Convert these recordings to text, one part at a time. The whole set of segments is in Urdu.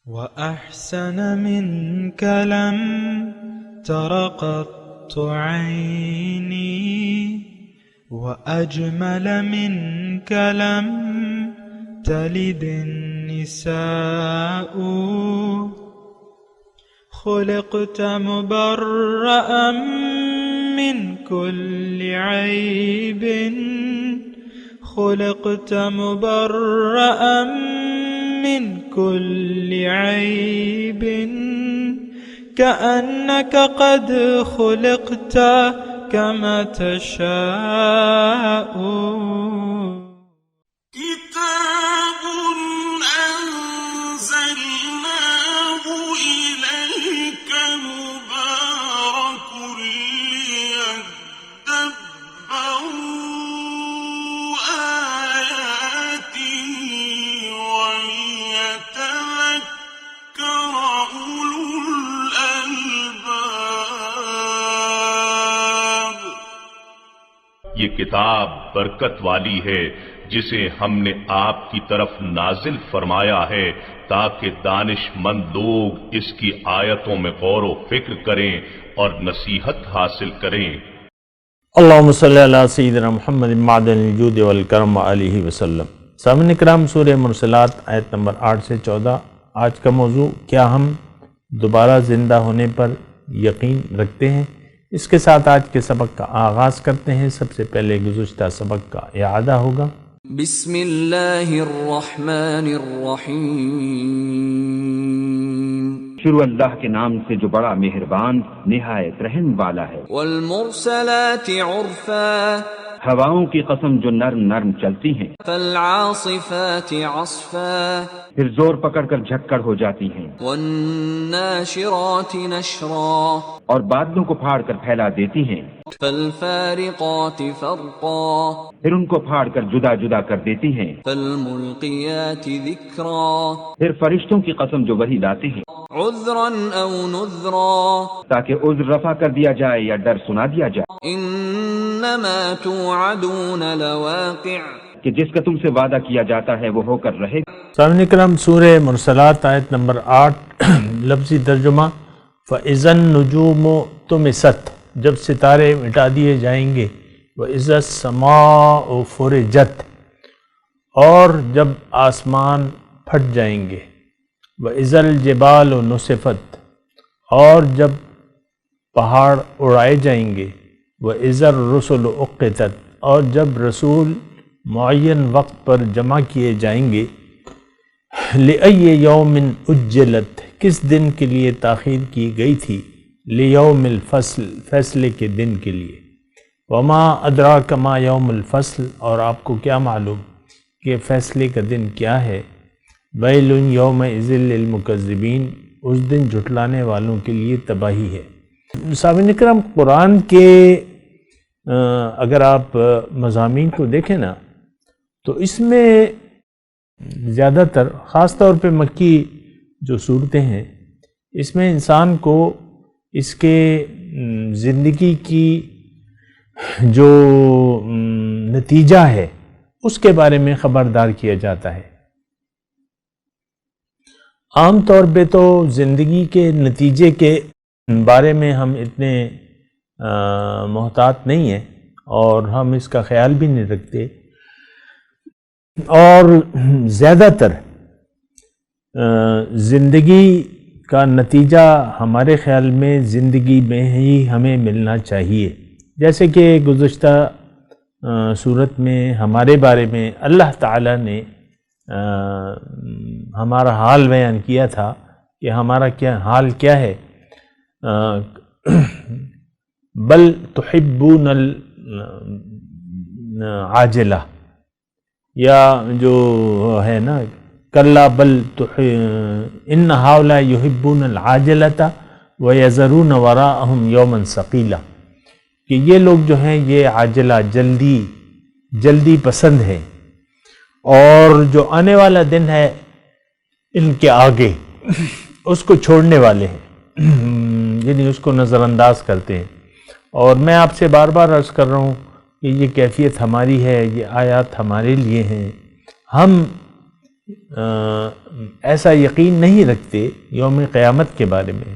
وأحسن منك لم تر قط عيني وأجمل منك لم تلد النساء خلقت مبرأ من كل عيب خلقت مبرأ من كل عيب كأنك قد خلقت كما تشاء كتاب أنزلناه إليك مبارك ليدبروا آياته وليتذكر أولو الألباب۔ یہ کتاب برکت والی ہے جسے ہم نے آپ کی طرف نازل فرمایا ہے تاکہ دانش مند لوگ اس کی آیتوں میں غور و فکر کریں اور نصیحت حاصل کریں۔ اللہم صلی علی سیدنا محمد معدن الجود والکرم علیہ وسلم۔ سامعین کرام، سورہ مرسلات آیت نمبر 8 سے 14۔ آج کا موضوع، کیا ہم دوبارہ زندہ ہونے پر یقین رکھتے ہیں؟ اس کے ساتھ آج کے سبق کا آغاز کرتے ہیں۔ سب سے پہلے گزشتہ سبق کا اعادہ ہوگا۔ بسم اللہ الرحمن الرحیم۔ شروع اللہ کے نام سے جو بڑا مہربان نہایت رحم والا ہے۔ والمرسلات عرفا۔ ہواؤں کی قسم جو نرم نرم چلتی ہیں۔ فالعاصفات عصفا۔ پھر زور پکڑ کر جھکڑ ہو جاتی ہیں۔ والناشرات نشرا۔ اور بادلوں کو پھاڑ کر پھیلا دیتی ہیں۔ فالفارقات فرقا۔ پھر ان کو پھاڑ کر جدا جدا کر دیتی ہیں۔ فالملقیات ذکرا۔ پھر فرشتوں کی قسم جو وحی لاتے ہیں، عذرا او نذرا۔ تاکہ عذر رفع کر دیا جائے یا ڈر سنا دیا جائے انما توعدون لواقع۔ کہ جس کا تم سے وعدہ کیا جاتا ہے وہ ہو کر رہے گا۔ سامعین کرام، سورہ مرسلات آیت نمبر 8 لفظی ترجمہ، فَإِذَا النُّجُومُ طُمِسَتْ، جب ستارے مٹا دیے جائیں گے، وَإِذَا السَّمَاءُ فُرِجَتْ، اور جب آسمان پھٹ جائیں گے، وَإِذَا الْجِبَالُ نُصِفَتْ، اور جب پہاڑ اڑائے جائیں گے، وَإِذَا الرُّسُلُ أُقِّتَتْ، اور جب رسول معین وقت پر جمع کیے جائیں گے، لِأَيِّ يَوْمٍ أُجِّلَتْ، کس دن کے لیے تاخیر کی گئی تھی، لِيَوْمِ الْفَصْلِ، فیصلے کے دن کے لیے، وَمَا أَدْرَاكَ مَا يَوْمُ الْفَصْلِ، اور آپ کو کیا معلوم کہ فیصلے کا دن کیا ہے، وَيْلٌ يَوْمَئِذٍ لِلْمُكَذِّبِينَ، اس دن جھٹلانے والوں کے لیے تباہی ہے۔ سامعین کرام، قرآن کے اگر آپ مضامین کو دیکھیں نا، تو اس میں زیادہ تر، خاص طور پہ مکی جو صورتیں ہیں، اس میں انسان کو اس کے زندگی کی جو نتیجہ ہے اس کے بارے میں خبردار کیا جاتا ہے۔ عام طور پہ تو زندگی کے نتیجے کے بارے میں ہم اتنے محتاط نہیں ہیں اور ہم اس کا خیال بھی نہیں رکھتے، اور زیادہ تر زندگی کا نتیجہ ہمارے خیال میں زندگی میں ہی ہمیں ملنا چاہیے۔ جیسے کہ گزشتہ صورت میں ہمارے بارے میں اللہ تعالیٰ نے ہمارا حال بیان کیا تھا کہ ہمارا کیا حال کیا ہے، بل تحبون العاجلہ، یا جو ہے نا کلا بل ان ہؤلاء یحبون العاجلۃ ویذرون وراءہم یوما ثقیلا، کہ یہ لوگ جو ہیں یہ عاجلہ، جلدی پسند ہیں، اور جو آنے والا دن ہے ان کے آگے اس کو چھوڑنے والے ہیں، یعنی اس کو نظر انداز کرتے ہیں۔ اور میں آپ سے بار بار عرض کر رہا ہوں کہ یہ کیفیت ہماری ہے، یہ آیات ہمارے لیے ہیں۔ ہم ایسا یقین نہیں رکھتے یوم قیامت کے بارے میں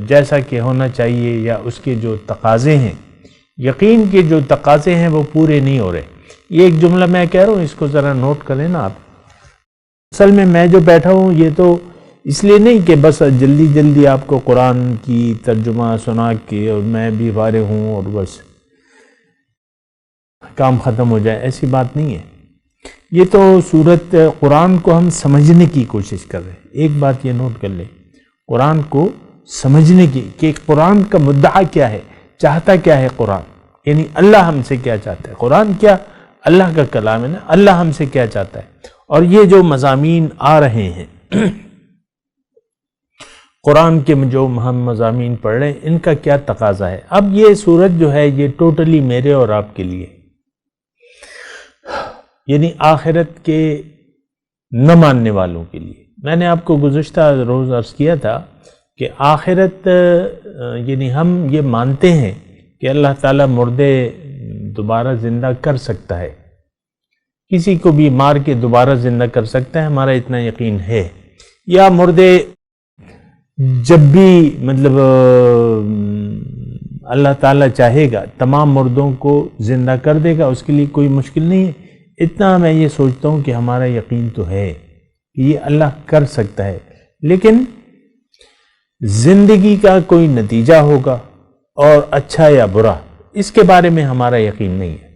جیسا کہ ہونا چاہیے، یا اس کے جو تقاضے ہیں، یقین کے جو تقاضے ہیں وہ پورے نہیں ہو رہے۔ یہ ایک جملہ میں کہہ رہا ہوں، اس کو ذرا نوٹ کریں نا آپ۔ اصل میں جو بیٹھا ہوں یہ تو اس لیے نہیں کہ بس جلدی جلدی آپ کو قرآن کی ترجمہ سنا کے اور میں بھی فارغ ہوں اور بس کام ختم ہو جائے، ایسی بات نہیں ہے۔ یہ تو سورت قرآن کو ہم سمجھنے کی کوشش کر رہے ہیں۔ ایک بات یہ نوٹ کر لیں، قرآن کو سمجھنے کی کہ قرآن کا مدعا کیا ہے، چاہتا کیا ہے قرآن، یعنی اللہ ہم سے کیا چاہتا ہے۔ قرآن کیا اللہ کا کلام ہے نا، اللہ ہم سے کیا چاہتا ہے، اور یہ جو مضامین آ رہے ہیں قرآن کے جو ہم مضامین پڑھ رہے ہیں، ان کا کیا تقاضا ہے۔ اب یہ سورت جو ہے یہ ٹوٹلی میرے اور آپ کے لیے، یعنی آخرت کے نہ ماننے والوں کے لیے۔ میں نے آپ کو گزشتہ روز عرض کیا تھا کہ آخرت، یعنی ہم یہ مانتے ہیں کہ اللہ تعالیٰ مردے دوبارہ زندہ کر سکتا ہے، کسی کو بھی مار کے دوبارہ زندہ کر سکتا ہے، ہمارا اتنا یقین ہے، یا مردے جب بھی مطلب اللہ تعالیٰ چاہے گا تمام مردوں کو زندہ کر دے گا، اس کے لیے کوئی مشکل نہیں ہے۔ اتنا میں یہ سوچتا ہوں کہ ہمارا یقین تو ہے کہ یہ اللہ کر سکتا ہے، لیکن زندگی کا کوئی نتیجہ ہوگا اور اچھا یا برا، اس کے بارے میں ہمارا یقین نہیں ہے۔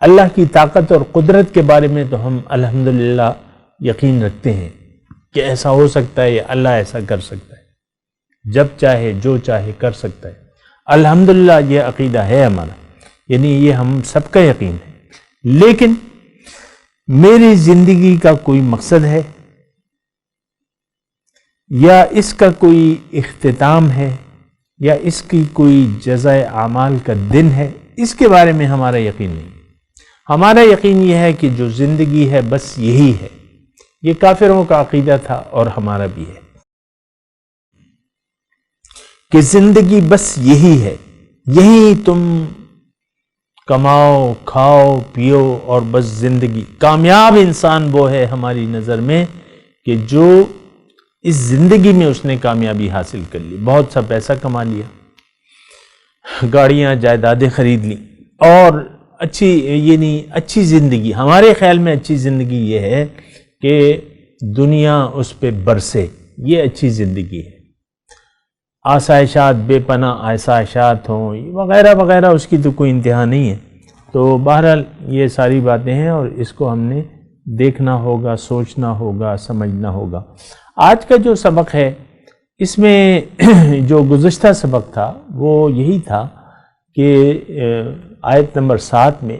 اللہ کی طاقت اور قدرت کے بارے میں تو ہم الحمدللہ یقین رکھتے ہیں کہ ایسا ہو سکتا ہے یا اللہ ایسا کر سکتا ہے، جب چاہے جو چاہے کر سکتا ہے۔ الحمدللہ یہ عقیدہ ہے ہمارا، یعنی یہ ہم سب کا یقین ہے۔ لیکن میری زندگی کا کوئی مقصد ہے یا اس کا کوئی اختتام ہے یا اس کی کوئی جزائے اعمال کا دن ہے، اس کے بارے میں ہمارا یقین نہیں۔ ہمارا یقین یہ ہے کہ جو زندگی ہے بس یہی ہے۔ یہ کافروں کا عقیدہ تھا اور ہمارا بھی ہے کہ زندگی بس یہی ہے، یہی تم کماؤ کھاؤ پیو اور بس زندگی۔ کامیاب انسان وہ ہے ہماری نظر میں کہ جو اس زندگی میں اس نے کامیابی حاصل کر لی، بہت سا پیسہ کما لیا، گاڑیاں جائیدادیں خرید لی، اور اچھی، یعنی اچھی زندگی، ہمارے خیال میں اچھی زندگی یہ ہے کہ دنیا اس پہ برسے، یہ اچھی زندگی ہے۔ آسائشات، بے پناہ آسائشات ہوں وغیرہ وغیرہ، اس کی تو کوئی انتہا نہیں ہے۔ تو بہرحال یہ ساری باتیں ہیں اور اس کو ہم نے دیکھنا ہوگا، سوچنا ہوگا، سمجھنا ہوگا۔ آج کا جو سبق ہے اس میں جو گزشتہ سبق تھا وہ یہی تھا کہ آیت نمبر 7 میں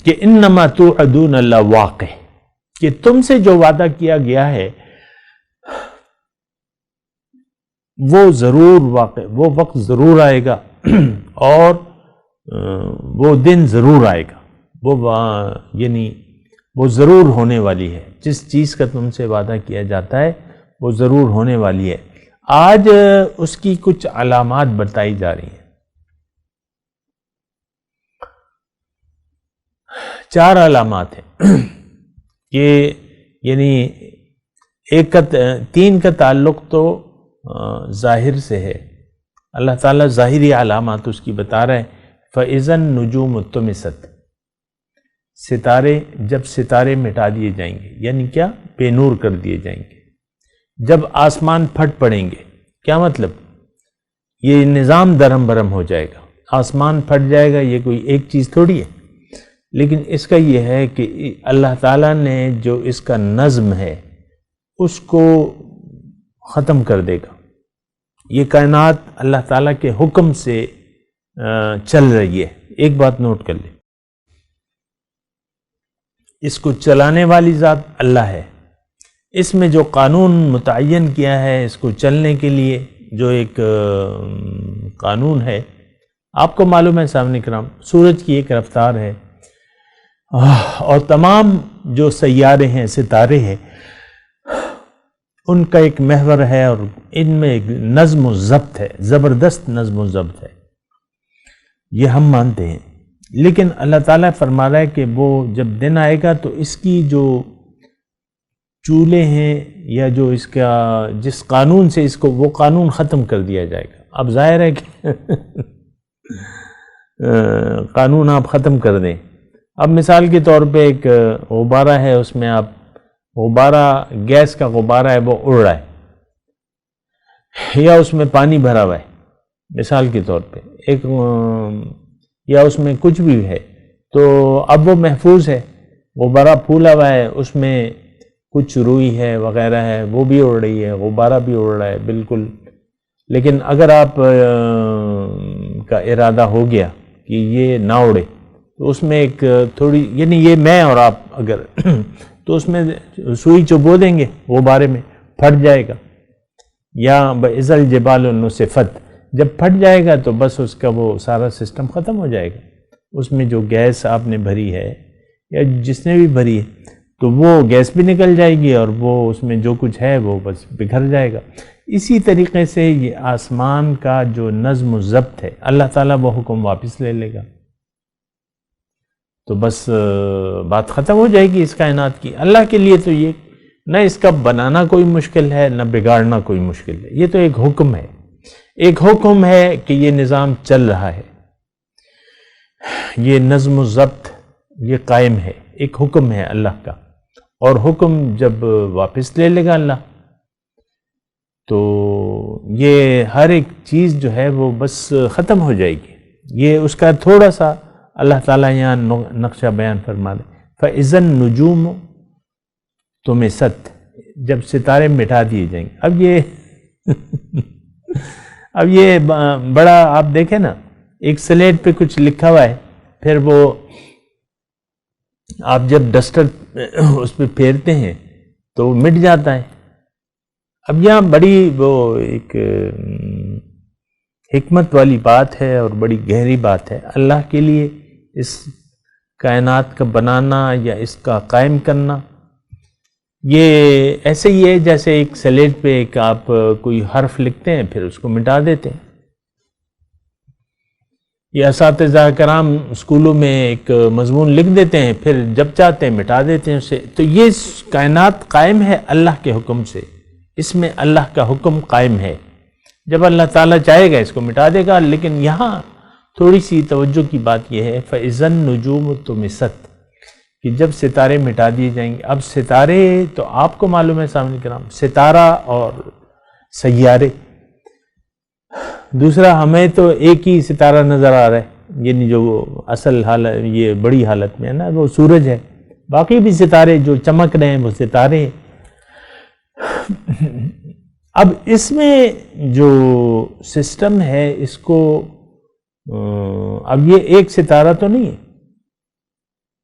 کہ انما توعدون لواقع، کہ تم سے جو وعدہ کیا گیا ہے وہ ضرور واقع، وہ وقت ضرور آئے گا اور وہ دن ضرور آئے گا، وہ یعنی وہ ضرور ہونے والی ہے۔ جس چیز کا تم سے وعدہ کیا جاتا ہے وہ ضرور ہونے والی ہے۔ آج اس کی کچھ علامات بتائی جا رہی ہیں۔ 4 علامات ہیں کہ یعنی 3 کا تعلق تو ظاہر سے ہے، اللہ تعالیٰ ظاہری علامات اس کی بتا رہے ہیں۔ فَإِذَا النُّجُومُ طُمِسَتْ، ستارے، جب ستارے مٹا دیے جائیں گے، یعنی کیا، بے نور کر دیے جائیں گے۔ جب آسمان پھٹ پڑیں گے، کیا مطلب، یہ نظام درہم برہم ہو جائے گا، آسمان پھٹ جائے گا، یہ کوئی ایک چیز تھوڑی ہے، لیکن اس کا یہ ہے کہ اللہ تعالیٰ نے جو اس کا نظم ہے اس کو ختم کر دے گا۔ یہ کائنات اللہ تعالیٰ کے حکم سے چل رہی ہے۔ ایک بات نوٹ کر لیں، اس کو چلانے والی ذات اللہ ہے۔ اس میں جو قانون متعین کیا ہے اس کو چلنے کے لیے، جو ایک قانون ہے، آپ کو معلوم ہے سامنے کرام، سورج کی ایک رفتار ہے اور تمام جو سیارے ہیں، ستارے ہیں، ان کا ایک محور ہے اور ان میں ایک نظم و ضبط ہے، زبردست نظم و ضبط ہے، یہ ہم مانتے ہیں۔ لیکن اللہ تعالیٰ فرما رہا ہے کہ وہ جب دن آئے گا تو اس کی جو چولہے ہیں یا جو اس کا جس قانون سے اس کو وہ قانون ختم کر دیا جائے گا. اب ظاہر ہے کہ قانون آپ ختم کر دیں. اب مثال کے طور پہ ایک غبارہ ہے، اس میں آپ غبارہ گیس کا غبارہ ہے وہ اڑ رہا ہے، یا اس میں پانی بھرا ہوا ہے مثال کے طور پہ ایک، یا اس میں کچھ بھی ہے، تو اب وہ محفوظ ہے. غبارہ پھولا ہوا ہے، اس میں کچھ روئی ہے وغیرہ ہے، وہ بھی اڑ رہی ہے، غبارہ بھی اڑ رہا ہے بالکل. لیکن اگر آپ کا ارادہ ہو گیا کہ یہ نہ اڑے تو اس میں ایک تھوڑی، یعنی یہ میں اور آپ اگر تو اس میں سوئی چبو دیں گے غبارے میں، پھٹ جائے گا. یا بَإِذَا الْجِبَالُ نُسِفَتْ، جب پھٹ جائے گا تو بس اس کا وہ سارا سسٹم ختم ہو جائے گا. اس میں جو گیس آپ نے بھری ہے یا جس نے بھی بھری ہے تو وہ گیس بھی نکل جائے گی اور وہ اس میں جو کچھ ہے وہ بس بکھر جائے گا. اسی طریقے سے یہ آسمان کا جو نظم و ضبط ہے، اللہ تعالیٰ وہ حکم واپس لے لے گا تو بس بات ختم ہو جائے گی اس کائنات کی. اللہ کے لیے تو یہ نہ اس کا بنانا کوئی مشکل ہے نہ بگاڑنا کوئی مشکل ہے. یہ تو ایک حکم ہے، ایک حکم ہے کہ یہ نظام چل رہا ہے، یہ نظم و ضبط یہ قائم ہے، ایک حکم ہے اللہ کا. اور حکم جب واپس لے لے گا اللہ تو یہ ہر ایک چیز جو ہے وہ بس ختم ہو جائے گی. یہ اس کا تھوڑا سا اللہ تعالیٰ یہاں نقشہ بیان فرما دے. فَإِذَا النُّجُومُ طُمِسَتْ، جب ستارے مٹا دیے جائیں گے. اب یہ بڑا آپ دیکھیں نا، ایک سلیٹ پہ کچھ لکھا ہوا ہے، پھر وہ آپ جب ڈسٹر اس پہ پھیرتے ہیں تو وہ مٹ جاتا ہے. اب یہاں بڑی وہ ایک حکمت والی بات ہے اور بڑی گہری بات ہے. اللہ کے لیے اس کائنات کا بنانا یا اس کا قائم کرنا یہ ایسے ہی ہے جیسے ایک سلیٹ پہ ایک آپ کوئی حرف لکھتے ہیں پھر اس کو مٹا دیتے ہیں. یہ اساتذہ کرام اسکولوں میں ایک مضمون لکھ دیتے ہیں پھر جب چاہتے ہیں مٹا دیتے ہیں اسے. تو یہ کائنات قائم ہے اللہ کے حکم سے، اس میں اللہ کا حکم قائم ہے. جب اللہ تعالیٰ چاہے گا اس کو مٹا دے گا. لیکن یہاں تھوڑی سی توجہ کی بات یہ ہے فَإِذَا النُّجُومُ طُمِسَتْ، کہ جب ستارے مٹا دیے جائیں گے. اب ستارے تو آپ کو معلوم ہے سامنے کرام، ستارہ اور سیارے. دوسرا ہمیں تو ایک ہی ستارہ نظر آ رہا ہے، یعنی جو اصل حالت یہ بڑی حالت میں ہے نا وہ سورج ہے. باقی بھی ستارے جو چمک رہے ہیں وہ ستارے ہیں. اب اس میں جو سسٹم ہے اس کو اب یہ ایک ستارہ تو نہیں ہے،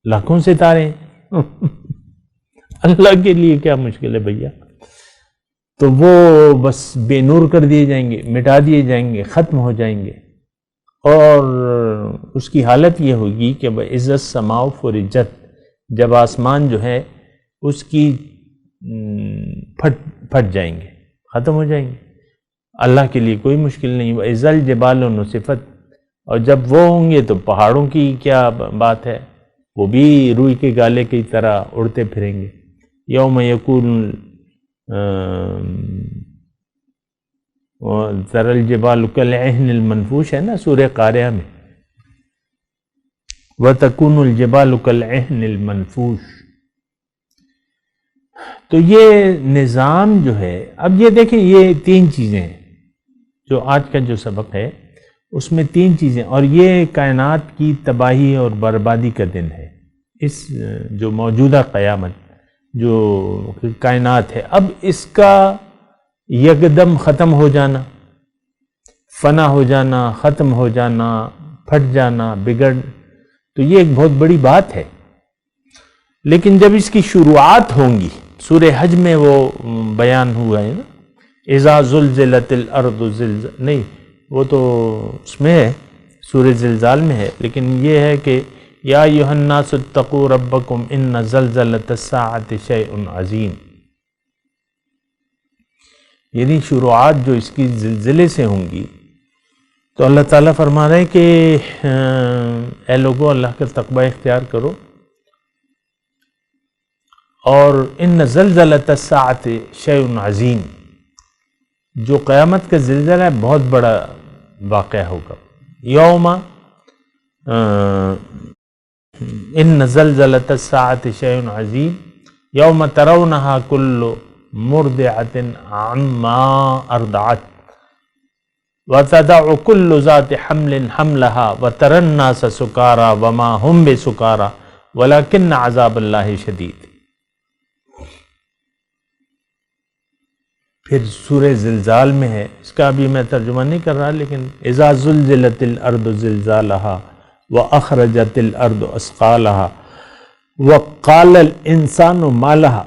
لاکھوں ستارے ہیں. اللہ کے لیے کیا مشکل ہے بھیا. تو وہ بس بے نور کر دیے جائیں گے، مٹا دیے جائیں گے، ختم ہو جائیں گے. اور اس کی حالت یہ ہوگی کہ وَإِذَا السَّمَاءُ فُرِجَتْ، جب آسمان جو ہے اس کی پھٹ جائیں گے، ختم ہو جائیں گے. اللہ کے لیے کوئی مشکل نہیں. وَإِذَا الْجِبَالُ نُسِفَتْ، اور جب وہ ہوں گے تو پہاڑوں کی کیا بات ہے، وہ بھی روئی کے گالے کی طرح اڑتے پھریں گے. یوم یکون تری الجبال کالعہن المنفوش ہے نا سورہ قاریہ میں، وتکون الجبال کالعہن المنفوش. تو یہ نظام جو ہے، اب یہ دیکھیں یہ تین چیزیں ہیں جو آج کا جو سبق ہے اس میں تین چیزیں، اور یہ کائنات کی تباہی اور بربادی کا دن ہے. اس جو موجودہ قیامت جو کائنات ہے، اب اس کا یکدم ختم ہو جانا، فنا ہو جانا، ختم ہو جانا، پھٹ جانا، بگڑ، تو یہ ایک بہت بڑی بات ہے. لیکن جب اس کی شروعات ہوں گی، سورہ حج میں وہ بیان ہوا ہے نا، اذا زلزلت الارض نہیں، وہ تو اس میں ہے، سورہ زلزال میں ہے. لیکن یہ ہے کہ یا ایھا الناس اتقوا ربکم ان زلزلۃ الساعۃ شیء عظیم. یعنی شروعات جو اس کی زلزلے سے ہوں گی تو اللہ تعالیٰ فرما رہے ہیں کہ اے لوگو اللہ کا تقوی اختیار کرو اور ان زلزلۃ الساعۃ شیء عظیم، جو قیامت کا زلزلہ ہے بہت بڑا واقعہ ہوگا. یوم ان زلزلۃ الساعۃ شیء عظیم یوم ترونها کل مرضعۃ عما ارضعت وتضع كل ذات حمل حملها وترى الناس سكارى وما هم بسكارى ولكن عذاب الله شدید. پھر سورہ زلزال میں ہے، اس کا ابھی میں ترجمہ نہیں کر رہا، لیکن اذا زلزلت الارض زلزالها واخرجت الارض اثقالها وقال الانسان ما لها.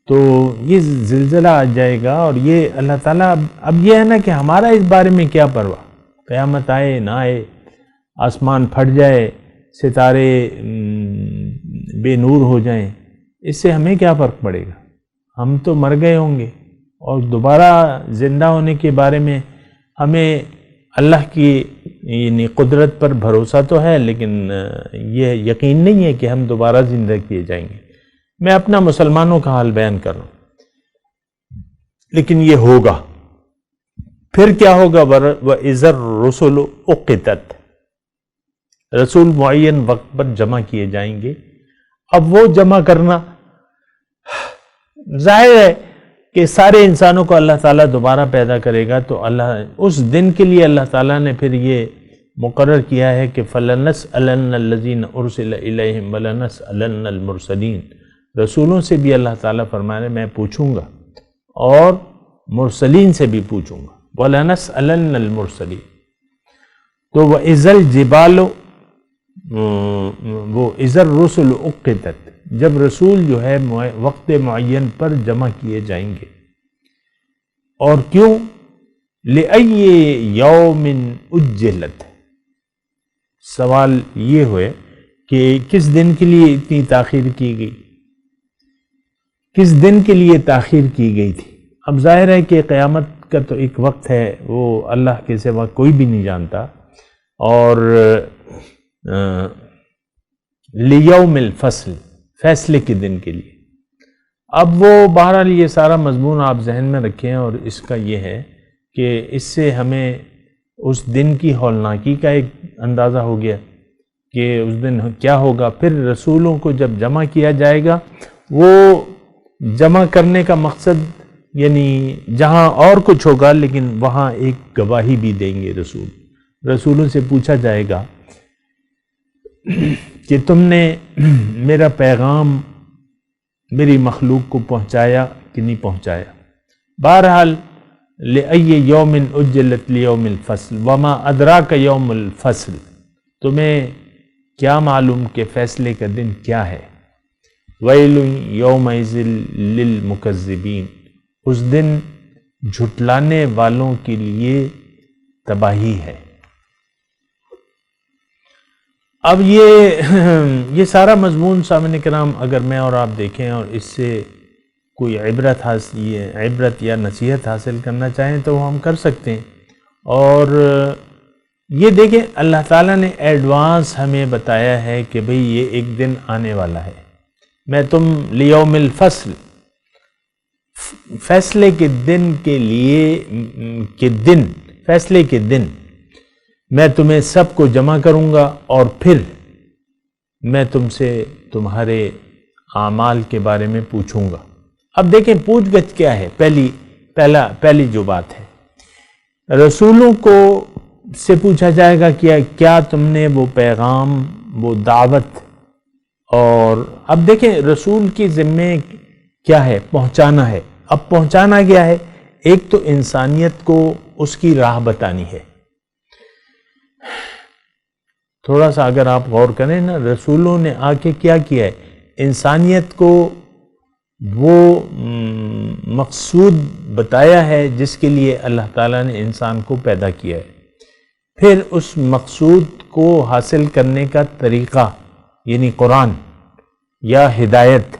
تو یہ زلزلہ آ جائے گا، اور یہ اللہ تعالیٰ اب یہ ہے نا کہ ہمارا اس بارے میں کیا پرواہ، قیامت آئے نہ آئے، آسمان پھٹ جائے، ستارے بے نور ہو جائیں، اس سے ہمیں کیا فرق پڑے گا؟ ہم تو مر گئے ہوں گے، اور دوبارہ زندہ ہونے کے بارے میں ہمیں اللہ کی یعنی قدرت پر بھروسہ تو ہے، لیکن یہ یقین نہیں ہے کہ ہم دوبارہ زندہ کیے جائیں گے. میں اپنا مسلمانوں کا حال بیان کر رہا ہوں، لیکن یہ ہوگا. پھر کیا ہوگا؟ وَإِذَا الرُّسُلُ أُقِّتَتْ، رسول معین وقت پر جمع کیے جائیں گے. اب وہ جمع کرنا ظاہر ہے کہ سارے انسانوں کو اللہ تعالیٰ دوبارہ پیدا کرے گا، تو اللہ اس دن کے لیے اللہ تعالیٰ نے پھر یہ مقرر کیا ہے کہ فَلَنَسْأَلَنَّ الَّذِينَ أُرْسِلَ إِلَيْهِمْ وَلَنَسْأَلَنَّ الْمُرْسَلِينَ. رسولوں سے بھی اللہ تعالیٰ فرمانے میں پوچھوں گا، اور مرسلین سے بھی پوچھوں گا. وَلَنَسْأَلَنَّ الْمُرْسَلِينَ. تو وَإِذَا الْجِبَالُ وَإِذَا الرُّسُلُ أُقِّتَتْ، جب رسول جو ہے وقت معین پر جمع کیے جائیں گے. اور کیوں؟ لِأَيِّ يَوْمٍ أُجِّلَتْ. سوال یہ ہوئے کہ کس دن کے لیے اتنی تاخیر کی گئی، کس دن کے لیے تاخیر کی گئی تھی. اب ظاہر ہے کہ قیامت کا تو ایک وقت ہے، وہ اللہ کے سوا کوئی بھی نہیں جانتا. اور لیوم الفصل، فیصلے کے دن کے لیے. اب وہ بہرحال یہ سارا مضمون آپ ذہن میں رکھیں، اور اس کا یہ ہے کہ اس سے ہمیں اس دن کی ہولناکی کا ایک اندازہ ہو گیا کہ اس دن کیا ہوگا. پھر رسولوں کو جب جمع کیا جائے گا، وہ جمع کرنے کا مقصد یعنی جہاں اور کچھ ہوگا، لیکن وہاں ایک گواہی بھی دیں گے رسول. رسولوں سے پوچھا جائے گا کہ تم نے میرا پیغام میری مخلوق کو پہنچایا کہ نہیں پہنچایا. بہرحال لِأَيِّ يَوْمٍ أُجِّلَتْ لِيَوْمِ الْفَصْلِ وَمَا أَدْرَاكَ يَوْمُ الْفَصْلِ. تمہیں کیا معلوم کہ فیصلے کا دن کیا ہے. وَيْلٌ يَوْمَئِذٍ لِلْمُكَذِّبِينَ. اس دن جھٹلانے والوں کے لیے تباہی ہے. اب یہ سارا مضمون سامعین کرام اگر میں اور آپ دیکھیں اور اس سے کوئی عبرت یا نصیحت حاصل کرنا چاہیں تو وہ ہم کر سکتے ہیں. اور یہ دیکھیں اللہ تعالیٰ نے ایڈوانس ہمیں بتایا ہے کہ بھئی یہ ایک دن آنے والا ہے. میں تم لیوم الفصل، فیصلے کے دن کے لیے فیصلے کے دن میں تمہیں سب کو جمع کروں گا، اور پھر میں تم سے تمہارے اعمال کے بارے میں پوچھوں گا. اب دیکھیں پوچھ گچھ کیا ہے. پہلی جو بات ہے، رسولوں کو سے پوچھا جائے گا کہ کیا تم نے وہ پیغام، وہ دعوت. اور اب دیکھیں رسول کی ذمہ کیا ہے؟ پہنچانا ہے. اب پہنچانا کیا ہے؟ ایک تو انسانیت کو اس کی راہ بتانی ہے. تھوڑا سا اگر آپ غور کریں نا، رسولوں نے آ کے کیا کیا ہے؟ انسانیت کو وہ مقصود بتایا ہے جس کے لیے اللہ تعالیٰ نے انسان کو پیدا کیا ہے. پھر اس مقصود کو حاصل کرنے کا طریقہ یعنی قرآن یا ہدایت،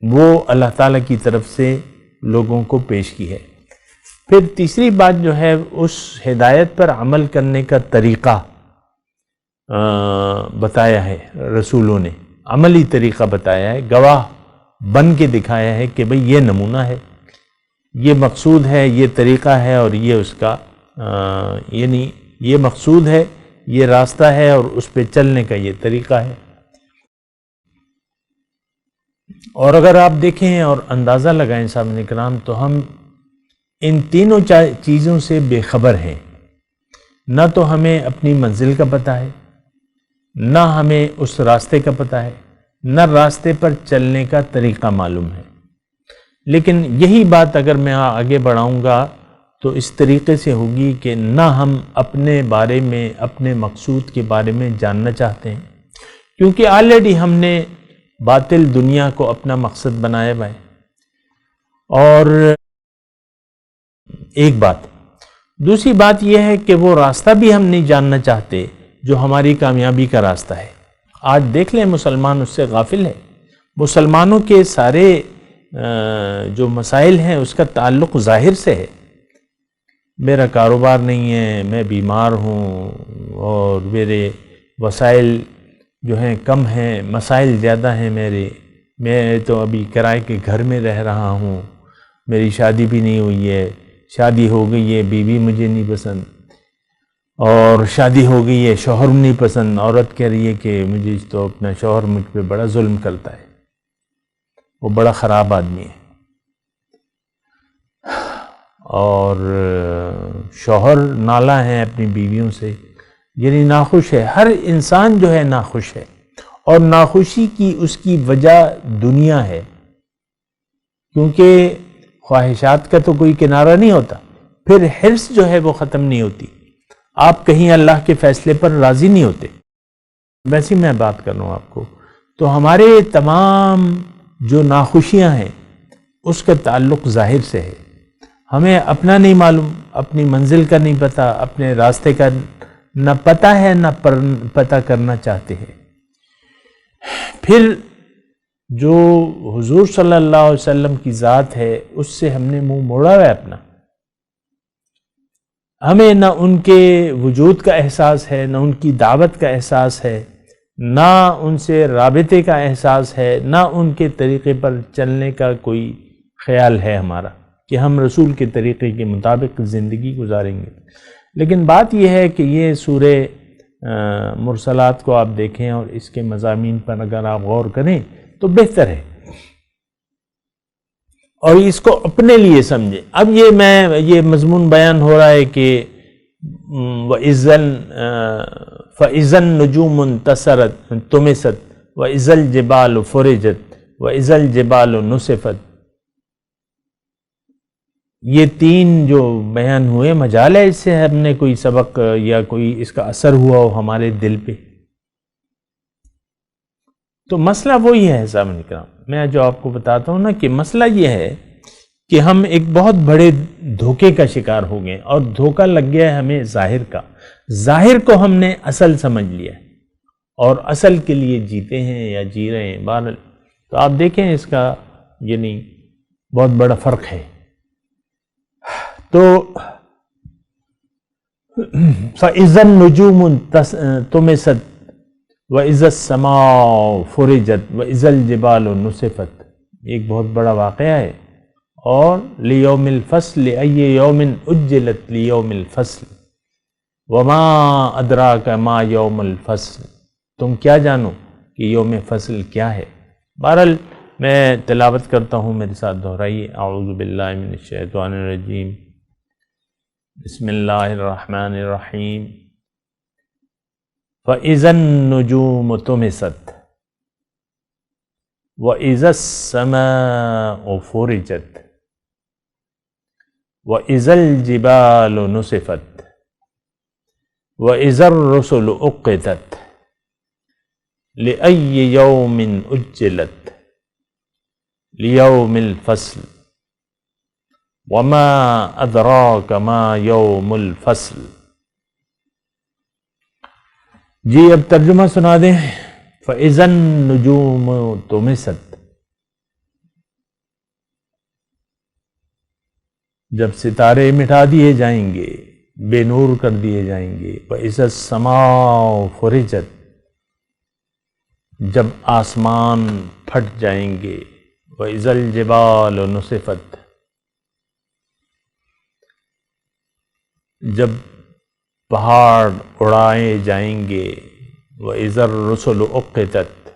وہ اللہ تعالیٰ کی طرف سے لوگوں کو پیش کی ہے. پھر تیسری بات جو ہے اس ہدایت پر عمل کرنے کا طریقہ، بتایا ہے رسولوں نے، عملی طریقہ بتایا ہے، گواہ بن کے دکھایا ہے کہ بھئی یہ نمونہ ہے، یہ مقصود ہے، یہ طریقہ ہے، اور یہ اس کا یعنی یہ مقصود ہے، یہ راستہ ہے، اور اس پہ چلنے کا یہ طریقہ ہے۔ اور اگر آپ دیکھیں اور اندازہ لگائیں سامعین کرام، تو ہم ان تینوں چیزوں سے بے خبر ہیں۔ نہ تو ہمیں اپنی منزل کا پتہ ہے، نہ ہمیں اس راستے کا پتہ ہے، نہ راستے پر چلنے کا طریقہ معلوم ہے۔ لیکن یہی بات اگر میں آگے بڑھاؤں گا تو اس طریقے سے ہوگی کہ نہ ہم اپنے بارے میں، اپنے مقصود کے بارے میں جاننا چاہتے ہیں، کیونکہ آلریڈی ہم نے باطل دنیا کو اپنا مقصد بنایا ہوا ہے۔ اور ایک بات، دوسری بات یہ ہے کہ وہ راستہ بھی ہم نہیں جاننا چاہتے جو ہماری کامیابی کا راستہ ہے۔ آج دیکھ لیں مسلمان اس سے غافل ہے۔ مسلمانوں کے سارے جو مسائل ہیں اس کا تعلق ظاہر سے ہے، میرا کاروبار نہیں ہے، میں بیمار ہوں، اور میرے وسائل جو ہیں کم ہیں، مسائل زیادہ ہیں میرے، میں تو ابھی کرائے کے گھر میں رہ رہا ہوں، میری شادی بھی نہیں ہوئی ہے، شادی ہو گئی ہے بیوی مجھے نہیں پسند، اور شادی ہو گئی ہے شوہر نہیں پسند، عورت کہہ رہی ہے کہ مجھے تو اپنا شوہر مجھ پہ بڑا ظلم کرتا ہے، وہ بڑا خراب آدمی ہے، اور شوہر نالاں ہے اپنی بیویوں سے، یعنی ناخوش ہے۔ ہر انسان جو ہے ناخوش ہے، اور ناخوشی کی اس کی وجہ دنیا ہے، کیونکہ خواہشات کا تو کوئی کنارہ نہیں ہوتا، پھر حرص جو ہے وہ ختم نہیں ہوتی، آپ کہیں اللہ کے فیصلے پر راضی نہیں ہوتے۔ ویسے میں بات کر رہا ہوں آپ کو، تو ہمارے تمام جو ناخوشیاں ہیں اس کا تعلق ظاہر سے ہے۔ ہمیں اپنا نہیں معلوم، اپنی منزل کا نہیں پتہ، اپنے راستے کا نہ پتہ ہے، نہ پتہ کرنا چاہتے ہیں۔ پھر جو حضور صلی اللہ علیہ وسلم کی ذات ہے اس سے ہم نے منہ موڑا ہے اپنا، ہمیں نہ ان کے وجود کا احساس ہے، نہ ان کی دعوت کا احساس ہے، نہ ان سے رابطے کا احساس ہے، نہ ان کے طریقے پر چلنے کا کوئی خیال ہے ہمارا کہ ہم رسول کے طریقے کے مطابق زندگی گزاریں گے۔ لیکن بات یہ ہے کہ یہ سورہ مرسلات کو آپ دیکھیں اور اس کے مضامین پر اگر آپ غور کریں تو بہتر ہے، اور اس کو اپنے لیے سمجھیں۔ اب یہ مضمون بیان ہو رہا ہے کہ فَإِذَا النُّجُومُ انتَثَرَتْ طُمِسَتْ وَإِذَا الْجِبَالُ فُرِجَتْ وَإِذَا الْجِبَالُ نُصِفَتْ، یہ تین جو بیان ہوئے، مجال ہے اس سے ہم نے کوئی سبق یا کوئی اس کا اثر ہوا ہو ہمارے دل پہ۔ تو مسئلہ وہی ہے سامعین کرام، میں جو آپ کو بتاتا ہوں نا کہ مسئلہ یہ ہے کہ ہم ایک بہت بڑے دھوکے کا شکار ہو گئے، اور دھوکہ لگ گیا ہے ہمیں ظاہر کا۔ ظاہر کو ہم نے اصل سمجھ لیا اور اصل کے لیے جیتے ہیں یا جی رہے ہیں۔ بہرحال تو آپ دیکھیں اس کا یعنی بہت بڑا فرق ہے۔ تو فَإِذَا النُّجُومُ طُمِسَتْ وَإِذَا السَّمَاءُ فُرِجَتْ وَإِذَا الْجِبَالُ نُصِفَتْ، ایک بہت بڑا واقعہ ہے۔ اور لِيَوْمِ الْفَصْلِ لِأَيِّ يَوْمٍ أُجِّلَتْ لِيَوْمِ الْفَصْلِ وَمَا أَدْرَاكَ مَا يَوْمُ الْفَصْلِ، تم کیا جانو کہ یوم فصل کیا ہے۔ بہرحال میں تلاوت کرتا ہوں، میرے ساتھ دہرائیے۔ اعوذ باللہ من الشیطان الرجیم، بسم اللہ الرحمن الرحیم۔ فَإِذَا النُّجُومُ طُمِسَتْ وَإِذَا السَّمَاءُ فُرِجَتْ وَإِذَا الْجِبَالُ نُصِفَتْ وَإِذَا الرُّسُلُ أُقِّتَتْ لِأَيِّ يَوْمٍ أُجِّلَتْ لِيَوْمِ الْفَصْلِ وَمَا أَدْرَاكَ مَا يَوْمُ الْفَصْلِ۔ جی اب ترجمہ سنا دیں۔ فَإِذَا النُّجُومُ طُمِسَتْ، جب ستارے مٹا دیے جائیں گے، بے نور کر دیے جائیں گے۔ وَإِذَا السَّمَاءُ فُرِجَتْ، جب آسمان پھٹ جائیں گے۔ وَإِذَا الْجِبَالُ نُسِفَتْ، جب پہاڑ اڑائے جائیں گے۔ وَإِذَا الرُّسُلُ أُقِّتَتْ،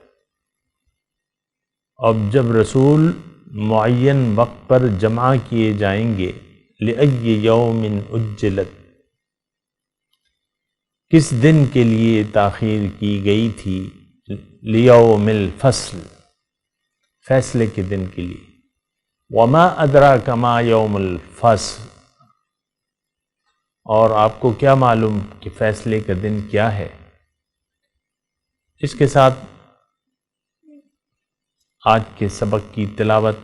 اب جب رسول معین وقت پر جمع کیے جائیں گے۔ لِأَيِّ يَوْمٍ أُجِّلَتْ، کس دن کے لیے تاخیر کی گئی تھی۔ لِيَوْمِ الْفَصْلِ، فیصلے کے دن کے لیے۔ وَمَا أَدْرَاكَ مَا يَوْمُ الْفَصْلِ، اور آپ کو کیا معلوم کہ فیصلے کا دن کیا ہے۔ اس کے ساتھ آج کے سبق کی تلاوت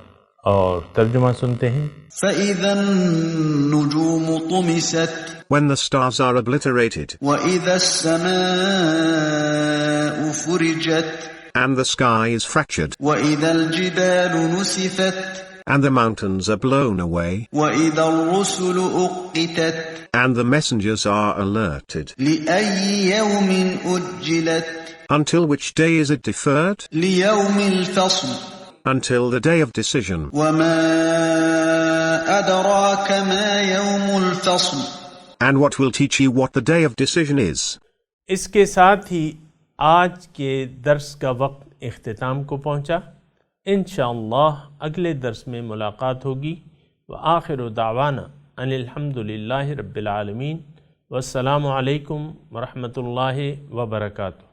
اور ترجمہ سنتے ہیں۔ فَإِذَا النُّجُومُ طُمِسَتْ When the stars are obliterated, وَإِذَا السَّمَاءُ فُرِجَتْ and the sky is fractured, وَإِذَا الْجِبَالُ نُسِفَتْ and the mountains are blown away, وَإِذَا الرُّسُلُ أُقِّتَتْ and the messengers are alerted. لِأَيِّ يَوْمٍ أُجِّلَتْ Until which day is it deferred? لِيَوْمِ الْفَصْلِ Until the day of decision. وَمَا أَدْرَاكَ مَا يَوْمُ الْفَصْلِ And what will teach you what the day of decision is? اس کے ساتھ ہی آج کے درس کا وقت اختتام کو پہنچا۔ انشاءاللہ اگلے درس میں ملاقات ہوگی۔ وآخر دعوانا ان الحمدللہ رب العالمین، والسلام علیکم ورحمۃ اللہ وبرکاتہ۔